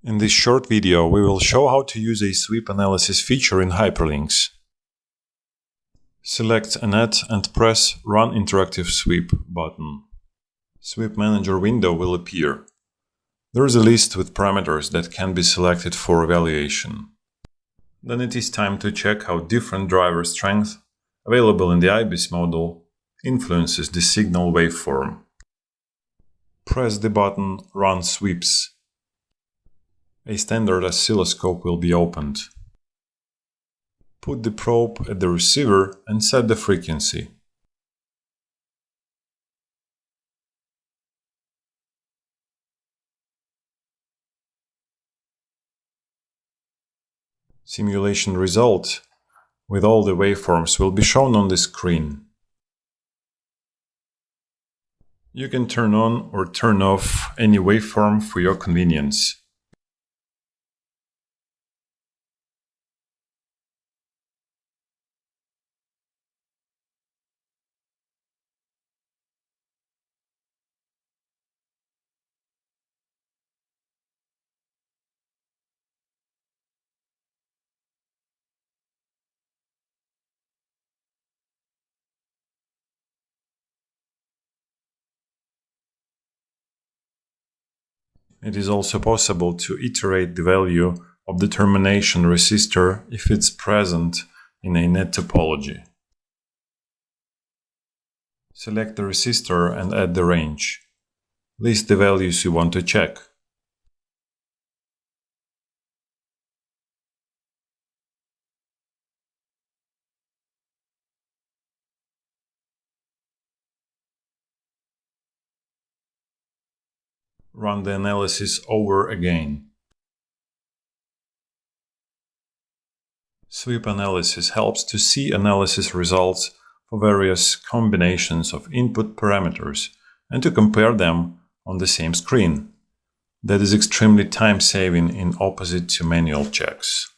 In this short video, we will show how to use a sweep analysis feature in HyperLynx. Select an Add and press Run Interactive Sweep button. Sweep Manager window will appear. There is a list with parameters that can be selected for evaluation. Then it is time to check how different driver strength available in the IBIS model influences the signal waveform. Press the button Run Sweeps. A standard oscilloscope will be opened. Put the probe at the receiver and set the frequency. Simulation result with all the waveforms will be shown on the screen. You can turn on or turn off any waveform for your convenience. It is also possible to iterate the value of the termination resistor if it's present in a net topology. Select the resistor and add the range. List the values you want to check. Run the analysis over again. Sweep analysis helps to see analysis results for various combinations of input parameters and to compare them on the same screen. That is extremely time-saving in opposite to manual checks.